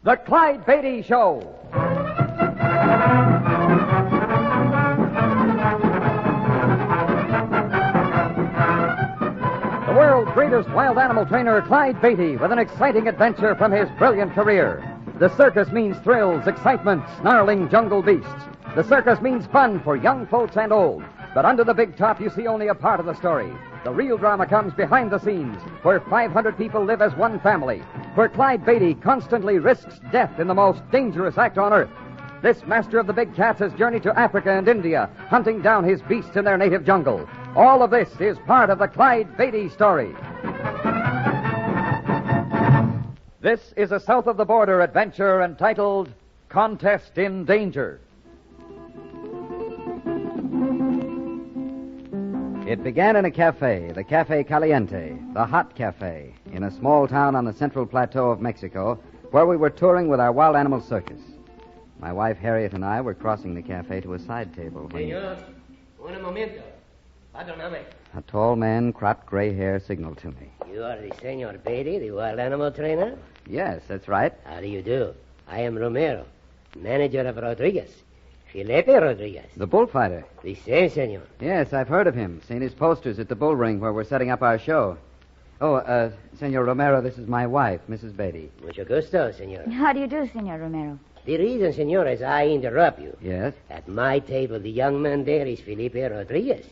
The Clyde Beatty Show. The world's greatest wild animal trainer, Clyde Beatty, with an exciting adventure from his brilliant career. The circus means thrills, excitement, snarling jungle beasts. The circus means fun for young folks and old. But under the big top, you see only a part of the story. The real drama comes behind the scenes, where 500 people live as one family, where Clyde Beatty constantly risks death in the most dangerous act on earth. This master of the big cats has journeyed to Africa and India, hunting down his beasts in their native jungle. All of this is part of the Clyde Beatty story. This is a south-of-the-border adventure entitled Contest in Danger. It began in a cafe, the Cafe Caliente, the hot cafe, in a small town on the central plateau of Mexico, where we were touring with our wild animal circus. My wife Harriet and I were crossing the cafe to a side table when Señor, un momento. Perdóname. a tall man, cropped gray hair, signaled to me. You are the Senor Beatty, the wild animal trainer? Yes, that's right. How do you do? I am Romero, manager of Rodriguez. Felipe Rodriguez. The bullfighter. The same, senor. Yes, I've heard of him. Seen his posters at the bull ring where we're setting up our show. Oh, Senor Romero, this is my wife, Mrs. Beatty. Mucho gusto, senor. How do you do, Senor Romero? The reason, senor, is I interrupt you. Yes? At my table, the young man there is Felipe Rodriguez.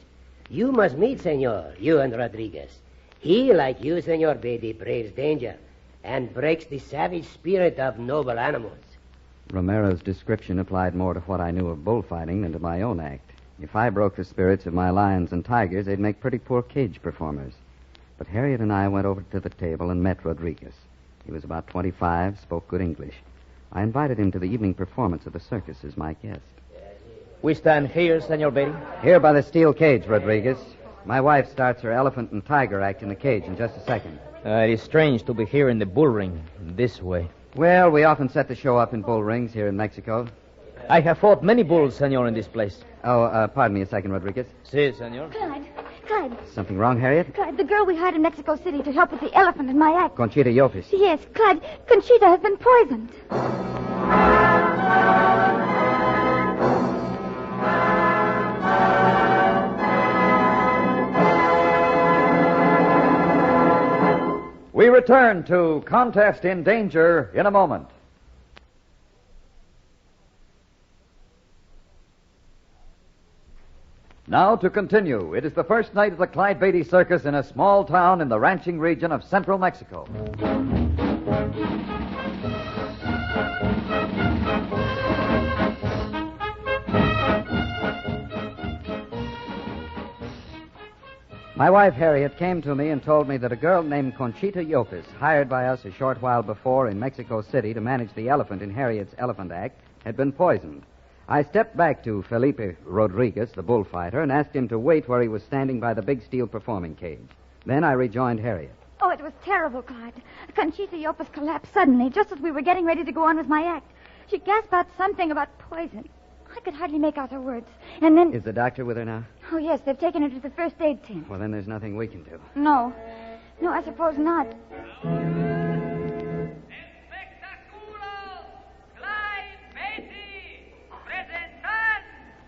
You must meet, senor, you and Rodriguez. He, like you, Senor Beatty, braves danger and breaks the savage spirit of noble animals. Romero's description applied more to what I knew of bullfighting than to my own act. If I broke the spirits of my lions and tigers, they'd make pretty poor cage performers. But Harriet and I went over to the table and met Rodriguez. He was about 25, spoke good English. I invited him to the evening performance of the circus as my guest. We stand here, Senor Beatty. Here by the steel cage, Rodriguez. My wife starts her elephant and tiger act in the cage in just a second. It is strange to be here in the bull ring this way. Well, we often set the show up in bull rings here in Mexico. I have fought many bulls, senor, in this place. Oh, pardon me a second, Rodriguez. Si, senor. Clyde. Something wrong, Harriet? Clyde, the girl we hired in Mexico City to help with the elephant in my act. Conchita Yopis. Yes, Clyde, Conchita has been poisoned. We return to Contest in Danger in a moment. Now to continue. It is the first night of the Clyde Beatty Circus in a small town in the ranching region of central Mexico. My wife, Harriet, came to me and told me that a girl named Conchita Yopis, hired by us a short while before in Mexico City to manage the elephant in Harriet's elephant act, had been poisoned. I stepped back to Felipe Rodriguez, the bullfighter, and asked him to wait where he was standing by the big steel performing cage. Then I rejoined Harriet. Oh, it was terrible, Clyde. Conchita Yopis collapsed suddenly, just as we were getting ready to go on with my act. She gasped out something about poison. I could hardly make out her words. And then... Is the doctor with her now? Oh, yes, they've taken her to the first aid tent. Well, then there's nothing we can do. No, I suppose not.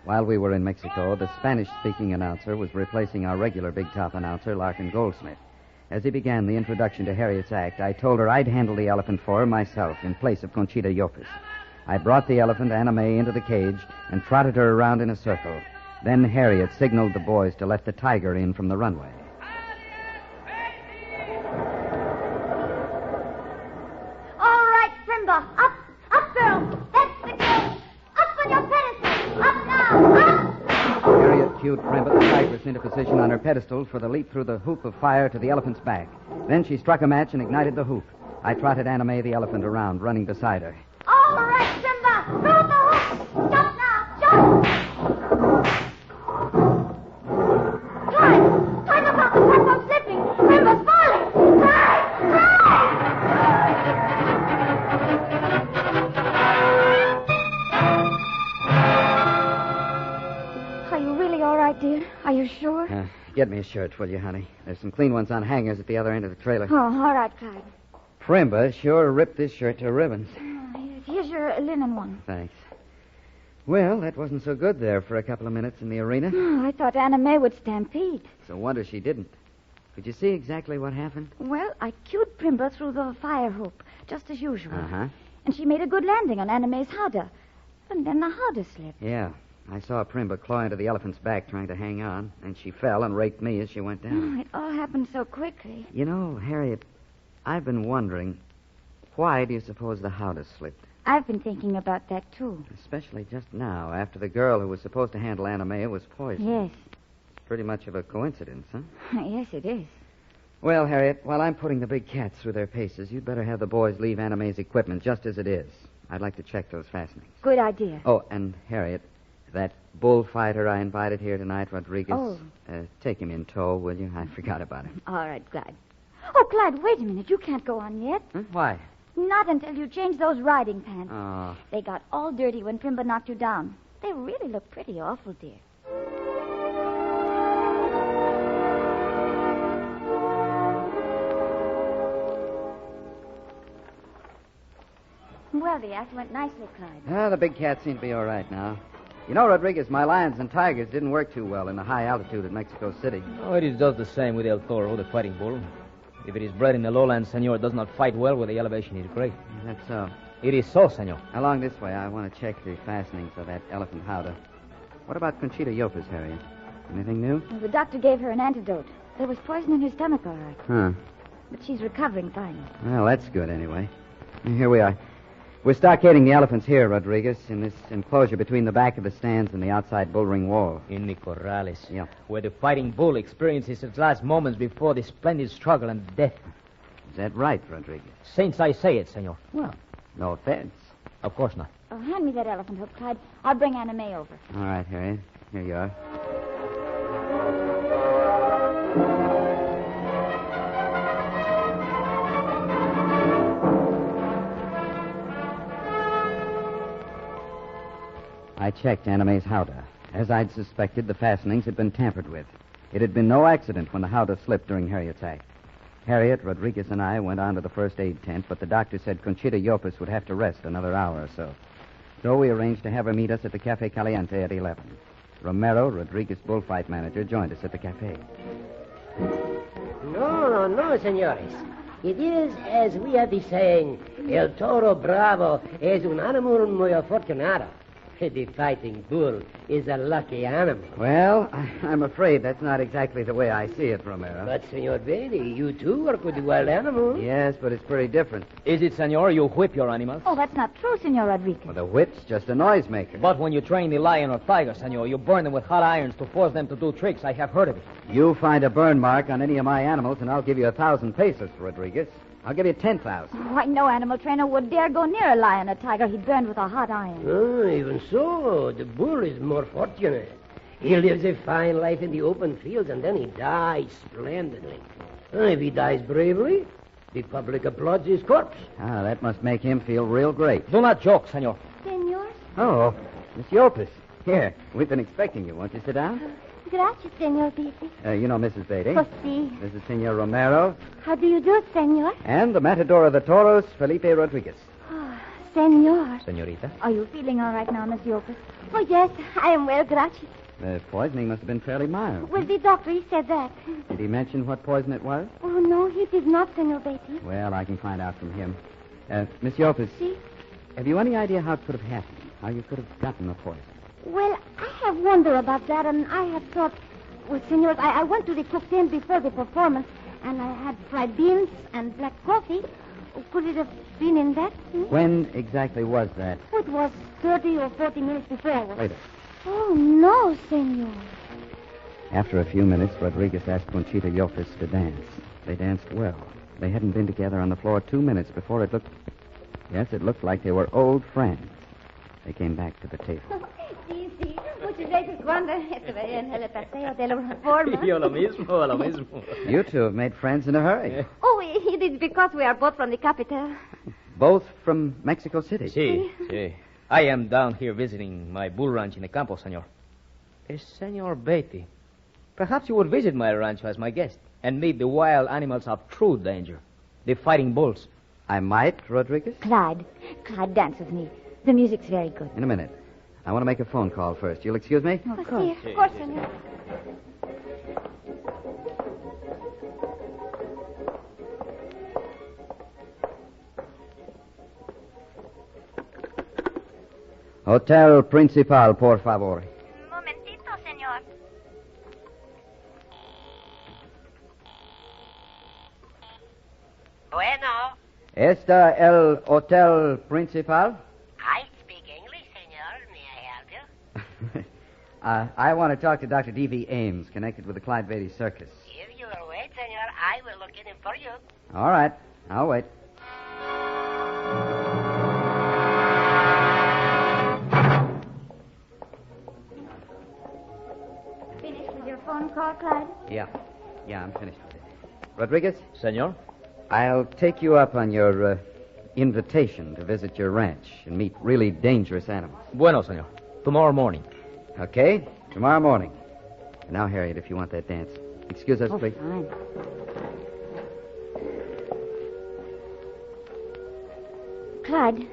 While we were in Mexico, the Spanish-speaking announcer was replacing our regular big-top announcer, Larkin Goldsmith. As he began the introduction to Harriet's act, I told her I'd handle the elephant for her myself in place of Conchita Yopis. I brought the elephant, Anna May, into the cage and trotted her around in a circle. Then Harriet signaled the boys to let the tiger in from the runway. All right, Simba. Up, girl. That's the cage. Up on your pedestal. Up now. Up. Harriet cued Primba, the tigress, into position on her pedestal for the leap through the hoop of fire to the elephant's back. Then she struck a match and ignited the hoop. I trotted Anna May, the elephant, around, running beside her. All right, Simba. Throw the hook. Jump now. Jump. Climb about the platform slipping. Simba's falling. Climb. Are you really all right, dear? Are you sure? Get me a shirt, will you, honey? There's some clean ones on hangers at the other end of the trailer. Oh, all right, Clyde. Primba sure ripped this shirt to ribbons. a linen one. Thanks. Well, that wasn't so good there for a couple of minutes in the arena. Oh, I thought Anna May would stampede. It's a wonder she didn't. Could you see exactly what happened? Well, I cued Primba through the fire hoop, just as usual. Uh-huh. And she made a good landing on Anna May's howdah. And then the howdah slipped. Yeah. I saw Primba claw into the elephant's back trying to hang on, and she fell and raked me as she went down. Oh, it all happened so quickly. You know, Harriet, I've been wondering, why do you suppose the howdah slipped? I've been thinking about that, too. Especially just now, after the girl who was supposed to handle Anna May was poisoned. Yes. Pretty much of a coincidence, huh? Yes, it is. Well, Harriet, while I'm putting the big cats through their paces, you'd better have the boys leave Anna May's equipment just as it is. I'd like to check those fastenings. Good idea. Oh, and Harriet, that bullfighter I invited here tonight, Rodriguez. Oh. Take him in tow, will you? I forgot about him. All right, Clyde. Oh, Clyde, wait a minute. You can't go on yet. Huh? Why? Not until you change those riding pants. Oh. They got all dirty when Primba knocked you down. They really look pretty awful, dear. Well, the act went nicely, Clyde. The big cats seem to be all right now. You know, Rodriguez, my lions and tigers didn't work too well in the high altitude at Mexico City. Oh, it is just the same with El Toro, the fighting bull. If it is bred in the lowlands, senor, it does not fight well where the elevation is great. That's so. It is so, senor. Along this way, I want to check the fastenings of that elephant howdah. What about Conchita Yopez, Harriet? Anything new? Well, the doctor gave her an antidote. There was poison in her stomach, all right. Huh. But she's recovering fine. Well, that's good anyway. Here we are. We're stockading the elephants here, Rodriguez, in this enclosure between the back of the stands and the outside bull ring wall. In the corrales. Yeah. Where the fighting bull experiences its last moments before the splendid struggle and death. Is that right, Rodriguez? Since I say it, senor. Well, no offense. Of course not. Oh, hand me that elephant hook, Clyde. I'll bring Anna May over. All right, Harriet. Here you are. I checked Anna May's howdah. As I'd suspected, the fastenings had been tampered with. It had been no accident when the howdah slipped during Harriet's act. Harriet, Rodriguez, and I went on to the first aid tent, but the doctor said Conchita Yopez would have to rest another hour or so. So we arranged to have her meet us at the Cafe Caliente at 11. Romero, Rodriguez bullfight manager, joined us at the cafe. No, senores. It is, as we have been saying, El Toro Bravo es un animal muy afortunado. The fighting bull is a lucky animal. Well, I'm afraid that's not exactly the way I see it, Romero. But, Senor Beatty, you too work with the wild animals. Yes, but it's pretty different. Is it, senor, you whip your animals? Oh, that's not true, Senor Rodriguez. Well, the whip's just a noisemaker. But when you train the lion or tiger, senor, you burn them with hot irons to force them to do tricks. I have heard of it. You find a burn mark on any of my animals, and I'll give you 1,000 pesos, Rodriguez. I'll give you 10,000. Why, no animal trainer would dare go near a lion or tiger he'd burned with a hot iron. Oh, even so, the bull is more fortunate. He lives a fine life in the open fields, and then he dies splendidly. If he dies bravely, the public applauds his corpse. Ah, that must make him feel real great. Do not joke, senor. Senor? Oh, Miss Yopez. Here, we've been expecting you. Won't you sit down? Gracias, Senor Beatty. You know Mrs. Beatty. Oh, si. This is Senor Romero. How do you do, Senor? And the matador of the toros, Felipe Rodriguez. Oh, Senor. Senorita. Are you feeling all right now, Miss Yopez? Oh, yes, I am well, gracias. The poisoning must have been fairly mild. Well, the doctor, he said that. Did he mention what poison it was? Oh, no, he did not, Senor Beatty. Well, I can find out from him. Miss Yopez. Si? Have you any idea how it could have happened? How you could have gotten the poison? Well, I have wondered about that, and I have thought... Well, senors, I went to the cook tent before the performance, and I had fried beans and black coffee. Could it have been in that? When exactly was that? It was 30 or 40 minutes before I was... Wait. Oh, no, senor. After a few minutes, Rodriguez asked Conchita Yopez to dance. They danced well. They hadn't been together on the floor 2 minutes before it looked... Yes, it looked like they were old friends. They came back to the table. Sí, sí. Muchas veces cuando estuve en el paseo de la Reforma. Yo lo mismo. You two have made friends in a hurry. Oh, it is because we are both from the capital. Both from Mexico City. Sí. I am down here visiting my bull ranch in the campo, senor. Senor Beatty, perhaps you would visit my rancho as my guest and meet the wild animals of true danger, the fighting bulls. I might, Rodriguez? Clyde, dance with me. The music's very good. In a minute. I want to make a phone call first. You'll excuse me? Of course. Of course, senor. Hotel Principal, por favor. Momentito, senor. Bueno, ¿Está el Hotel Principal? I speak English, senor. May I help you? I want to talk to Dr. D.V. Ames, connected with the Clyde Beatty Circus. If you will wait, senor, I will look in him for you. All right. I'll wait. Finished with your phone call, Clyde? Yeah, I'm finished with it. Rodriguez, Senor? I'll take you up on your invitation to visit your ranch and meet really dangerous animals. Bueno, senor. Tomorrow morning. Okay? Tomorrow morning. And now, Harriet, if you want that dance. Excuse us, please. Fine.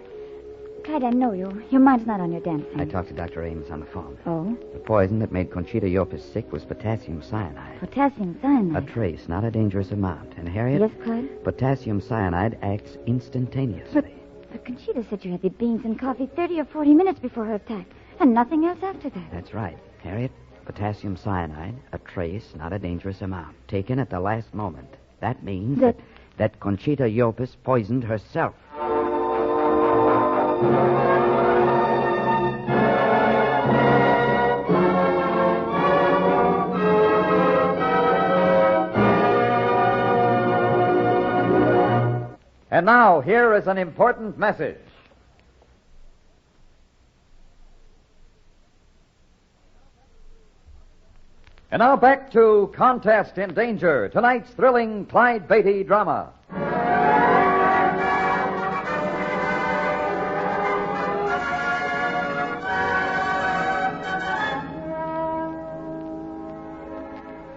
Clyde, I know you. Your mind's not on your dancing. I talked to Dr. Ames on the phone. Oh? The poison that made Conchita Yopis sick was potassium cyanide. Potassium A cyanide. trace, not a dangerous amount. And, Harriet, Yes, Clyde? potassium cyanide acts instantaneously. But Conchita said you had the beans and coffee 30 or 40 minutes before her attack, and nothing else after that. That's right. Harriet, potassium cyanide, a trace, not a dangerous amount. Taken at the last moment. That means that Conchita Yopis poisoned herself. And now, here is an important message. And now back to Contest in Danger, tonight's thrilling Clyde Beatty drama.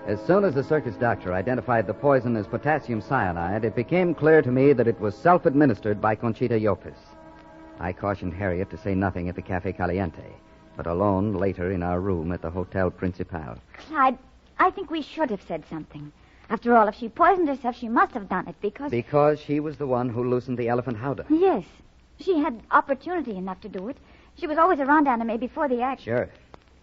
As soon as the circus doctor identified the poison as potassium cyanide, it became clear to me that it was self-administered by Conchita Yopis. I cautioned Harriet to say nothing at the Cafe Caliente, but alone later in our room at the Hotel Principal. Clyde, I think we should have said something. After all, if she poisoned herself, she must have done it because... Because she was the one who loosened the elephant howdah. Yes. She had opportunity enough to do it. She was always around Anime before the act. Sure.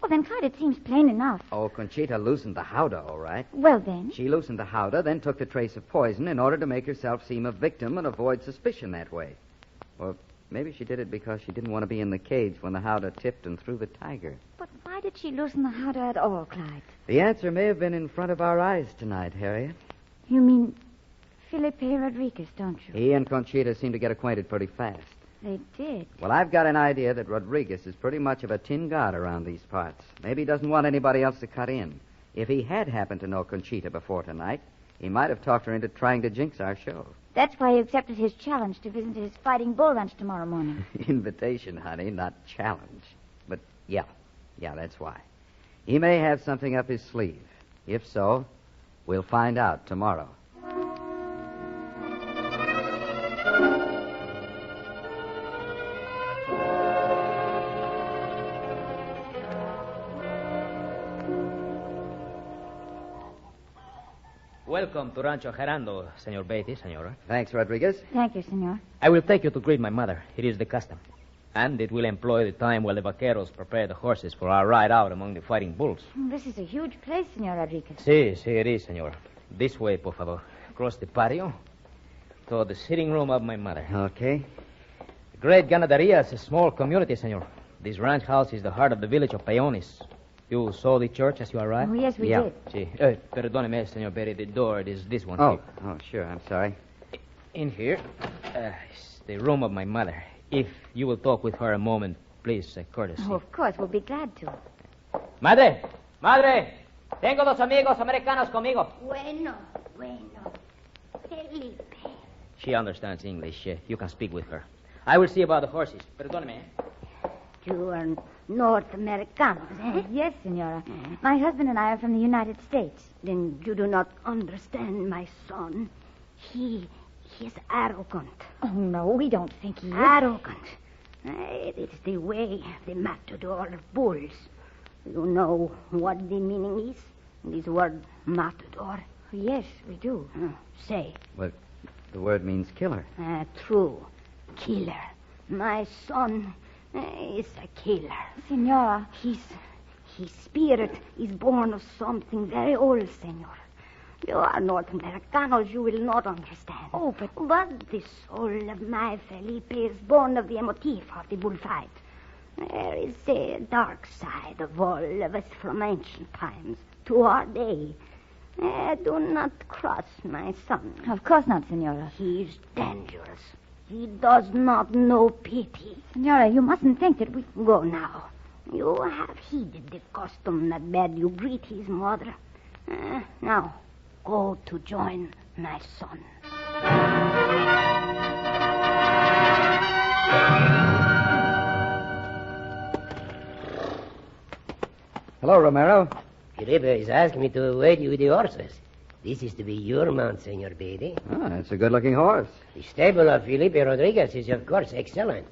Well, then, Clyde, it seems plain enough. Oh, Conchita loosened the howdah, all right. Well, then. She loosened the howdah, then took the trace of poison in order to make herself seem a victim and avoid suspicion that way. Or maybe she did it because she didn't want to be in the cage when the howdah tipped and threw the tiger. But why did she loosen the howdah at all, Clyde? The answer may have been in front of our eyes tonight, Harriet. You mean Felipe Rodriguez, don't you? He and Conchita seemed to get acquainted pretty fast. They did. Well, I've got an idea that Rodriguez is pretty much of a tin god around these parts. Maybe he doesn't want anybody else to cut in. If he had happened to know Conchita before tonight, he might have talked her into trying to jinx our show. That's why he accepted his challenge to visit his fighting bull ranch tomorrow morning. Invitation, honey, not challenge. But yeah, that's why. He may have something up his sleeve. If so, we'll find out tomorrow. Welcome to Rancho Gerando, Senor Beatty, Senora. Thanks, Rodriguez. Thank you, senor. I will take you to greet my mother. It is the custom. And it will employ the time while the vaqueros prepare the horses for our ride out among the fighting bulls. This is a huge place, Senor Rodriguez. Sí, it is, Senor. This way, por favor. Across the patio to the sitting room of my mother. Okay. The great ganaderia is a small community, Senor. This ranch house is the heart of the village of Peones. You saw the church as you arrived? Oh, yes, we Yeah. did. Sí. Perdóneme, Senor Beatty. The door is this one. Oh, here. sure. I'm sorry. In here is the room of my mother. If you will talk with her a moment, please, courtesy. Oh, of course, we'll be glad to. Madre, tengo dos amigos americanos conmigo. Bueno. Felipe. She understands English. You can speak with her. I will see about the horses. Perdóneme. You are North Americanos, eh? Yes, Senora. My husband and I are from the United States. Then you do not understand my son. He is arrogant. Oh, no, we don't think he is. Arrogant. It's the way the matador of bulls. You know what the meaning is? This word matador. Yes, we do. Say. Well, the word means killer. True. Killer. My son is a killer. Senora. His spirit is born of something very old, senor. You are North Americanos, you will not understand. Oh, but the soul of my Felipe is born of the emotif of the bullfight. There is a dark side of all of us from ancient times to our day. Do not cross my son. Of course not, Senora. He is dangerous. He does not know pity. Senora, you mustn't think that we... Go now. You have heeded the custom that bade you greet his mother. Now, go to join my son. Hello, Romero. Felipe is asking me to wait you with the horses. This is to be your mount, Senor Beatty. Oh, that's a good-looking horse. The stable of Felipe Rodriguez is, of course, excellent.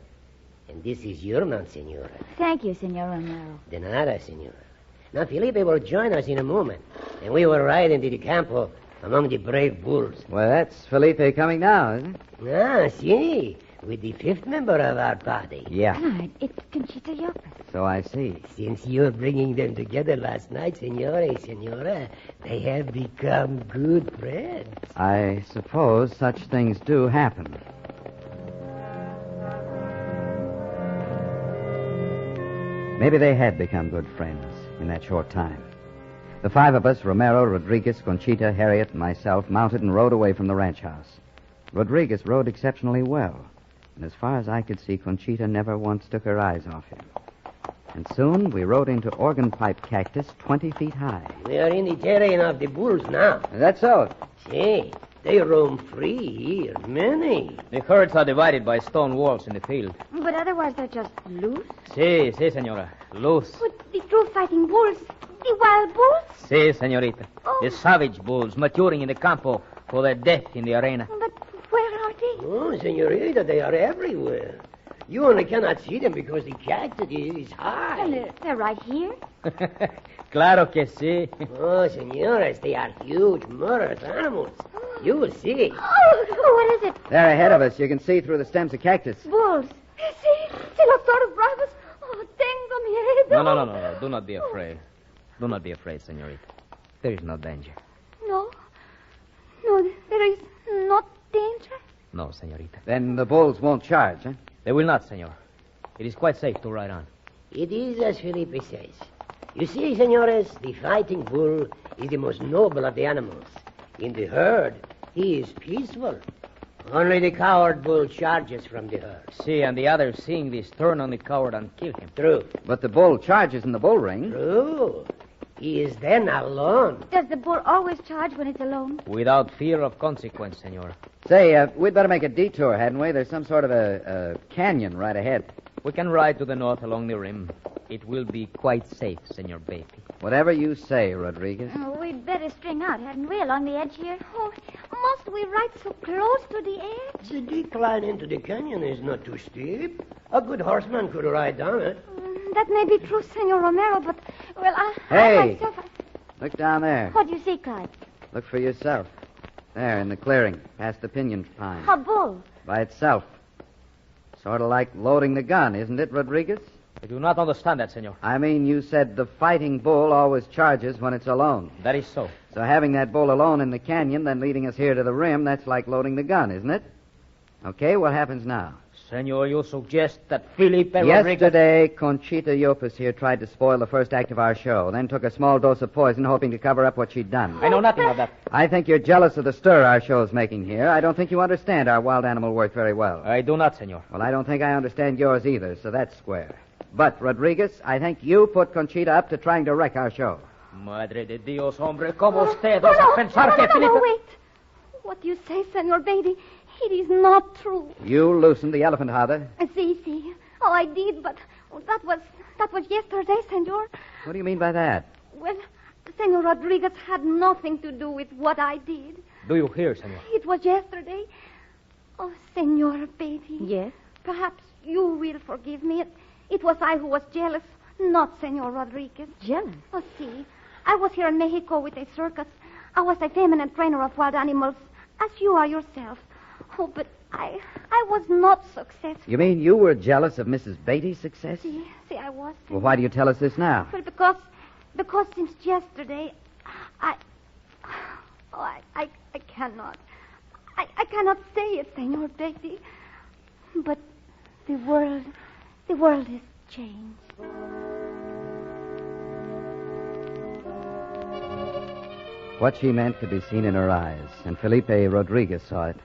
And this is your mount, Senora. Thank you, Senor Romero. De nada, Senora. Now, Felipe will join us in a moment, and we will ride into the campo among the brave bulls. Well, that's Felipe coming now, isn't it? Ah, si. With the fifth member of our party. Yeah. Clyde, it's Conchita Yopez. So I see. Since you're bringing them together last night, Senora, they have become good friends. I suppose such things do happen. Maybe they had become good friends in that short time. The five of us, Romero, Rodriguez, Conchita, Harriet, and myself, mounted and rode away from the ranch house. Rodriguez rode exceptionally well, and as far as I could see, Conchita never once took her eyes off him. And soon we rode into organ pipe cactus 20 feet high. We are in the terrain of the bulls now. That's so. See, they roam free here, many. The herds are divided by stone walls in the field. But otherwise they're just loose. Si, senora. Loose. But the true fighting bulls, the wild bulls? Si, senorita. The savage bulls maturing in the campo for their death in the arena. But where are they? Oh, senorita, they are everywhere. You only cannot see them because the cactus is high. Well, they're right here. Claro que si. Oh, senoras, they are huge, murderous animals. You will see. Oh, what is it? There ahead of us, you can see through the stems of cactus. Bulls. See, los toros bravos. Oh, tengo miedo. No. Do not be afraid. Do not be afraid, senorita. There is no danger. No, there is not danger. No, senorita. Then the bulls won't charge, huh? They will not, senor. It is quite safe to ride on. It is as Felipe says. You see, senores, the fighting bull is the most noble of the animals. In the herd, he is peaceful. Only the coward bull charges from the herd. See, and the others, seeing this, turn on the coward and kill him. True. But the bull charges in the bull ring. True. He is then alone. Does the bull always charge when it's alone? Without fear of consequence, senor. Say, we'd better make a detour, hadn't we? There's some sort of a canyon right ahead. We can ride to the north along the rim. It will be quite safe, Senor Beatty. Whatever you say, Rodriguez. Oh, we'd better string out, hadn't we, along the edge here? Oh, must we ride so close to the edge? The decline into the canyon is not too steep. A good horseman could ride down it. That may be true, Senor Romero, but, well, I Hey! myself... Look down there. What do you see, Clyde? Look for yourself. There, in the clearing, past the pinyon pine. A bull. By itself. Sort of like loading the gun, isn't it, Rodriguez? I do not understand that, senor. I mean, you said the fighting bull always charges when it's alone. That is so. So having that bull alone in the canyon, then leading us here to the rim, that's like loading the gun, isn't it? Okay, what happens now? Senor, you suggest that Felipe Rodriguez... Yesterday, Conchita Yopez here tried to spoil the first act of our show, then took a small dose of poison, hoping to cover up what she'd done. I know nothing of that. I think you're jealous of the stir our show's making here. I don't think you understand our wild animal work very well. I do not, senor. Well, I don't think I understand yours either, so that's square. But, Rodriguez, I think you put Conchita up to trying to wreck our show. Madre de Dios, hombre, ¿cómo usted osa pensar que Felipe... No, wait. What you say, Senor Beatty, it is not true. You loosened the elephant howdah. See. Oh, I did, but that was yesterday, Senor. What do you mean by that? Well, Senor Rodriguez had nothing to do with what I did. Do you hear, senor? It was yesterday. Oh, Senor Beatty. Yes? Perhaps you will forgive me. It was I who was jealous, not Senor Rodriguez. Jealous? Oh, see, I was here in Mexico with a circus. I was a feminine trainer of wild animals, as you are yourself. Oh, but I was not successful. You mean you were jealous of Mrs. Beatty's success? See, I was. Well, why do you tell us this now? Well, because since yesterday, I cannot. I cannot say it, Senor Beatty. But the world has changed. What she meant could be seen in her eyes, and Felipe Rodriguez saw it.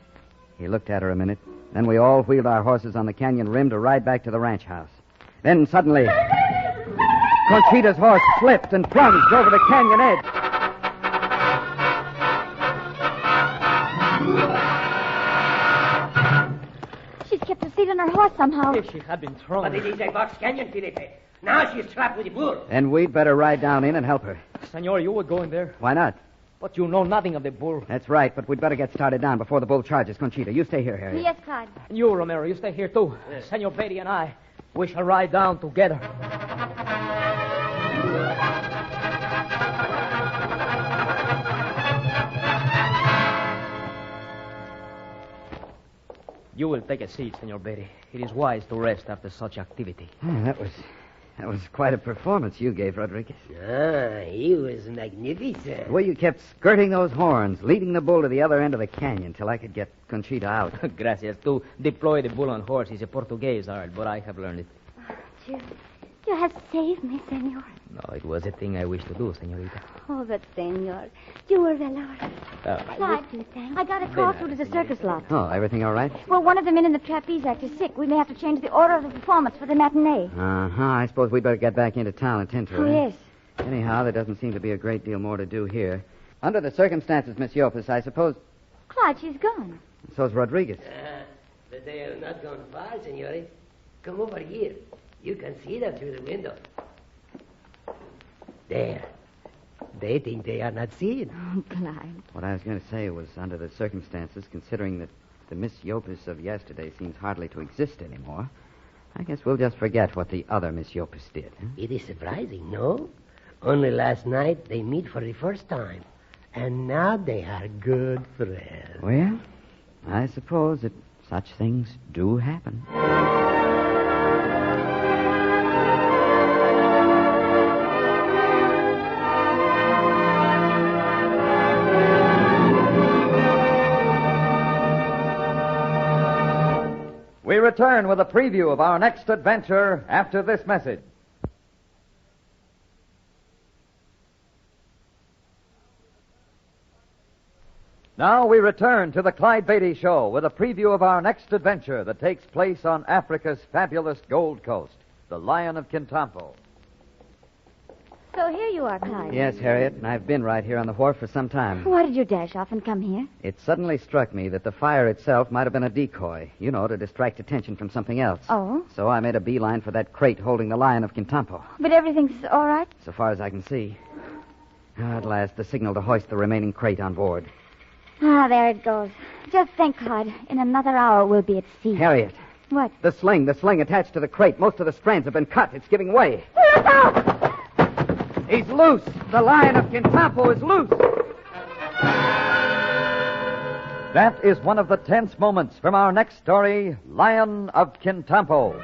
He looked at her a minute. Then we all wheeled our horses on the canyon rim to ride back to the ranch house. Then suddenly, Conchita's horse slipped and plunged over the canyon edge. She's kept her seat on her horse somehow. If she had been thrown. But it is a box canyon, Felipe. Now she's trapped with the bull. Then we'd better ride down in and help her. Senor, you were going there. Why not? But you know nothing of the bull. That's right, but we'd better get started down before the bull charges. Conchita, you stay here, Harry. Yes, Clyde. And you, Romero, you stay here too. Senor Beatty and I, we shall ride down together. You will take a seat, Senor Beatty. It is wise to rest after such activity. That was quite a performance you gave, Rodriguez. He was magnificent. The way you kept skirting those horns, leading the bull to the other end of the canyon till I could get Conchita out. Gracias. To deploy the bull on horse is a Portuguese art, but I have learned it. You have saved me, Senor. No, it was a thing I wished to do, senorita. Oh, but, Senor, you were valorous. Clyde, I got a call through to the circus lot. Oh, everything all right? Well, one of the men in the trapeze act is sick. We may have to change the order of the performance for the matinee. Uh-huh. I suppose we'd better get back into town and tend to her. Oh, yes. Anyhow, there doesn't seem to be a great deal more to do here. Under the circumstances, Miss Yopis, I suppose... Clyde, she's gone. So's Rodriguez. But they have not gone far, senores. Come over here. You can see them through the window. There. They think they are not seen. Oh, Clyde. What I was going to say was, under the circumstances, considering that the Miss Yopis of yesterday seems hardly to exist anymore, I guess we'll just forget what the other Miss Yopis did. Huh? It is surprising, no? Only last night they meet for the first time. And now they are good friends. Well, I suppose that such things do happen. We return with a preview of our next adventure after this message. Now we return to the Clyde Beatty Show with a preview of our next adventure that takes place on Africa's fabulous Gold Coast, the Lion of Kintampo. So here you are, Clyde. Yes, Harriet, and I've been right here on the wharf for some time. Why did you dash off and come here? It suddenly struck me that the fire itself might have been a decoy, to distract attention from something else. Oh? So I made a beeline for that crate holding the Lion of Kintampo. But everything's all right? So far as I can see. At last, the signal to hoist the remaining crate on board. Ah, there it goes. Just think, Clyde. In another hour, we'll be at sea. Harriet. What? The sling attached to the crate. Most of the strands have been cut. It's giving way. Look out! He's loose. The Lion of Kintampo is loose. That is one of the tense moments from our next story, Lion of Kintampo.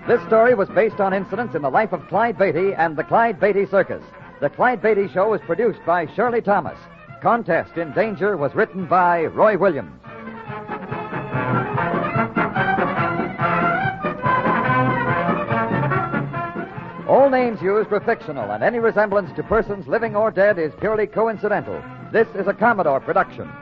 This story was based on incidents in the life of Clyde Beatty and the Clyde Beatty Circus. The Clyde Beatty Show was produced by Shirley Thomas. Contest in Danger was written by Roy Williams. All names used were fictional, and any resemblance to persons living or dead is purely coincidental. This is a Commodore production.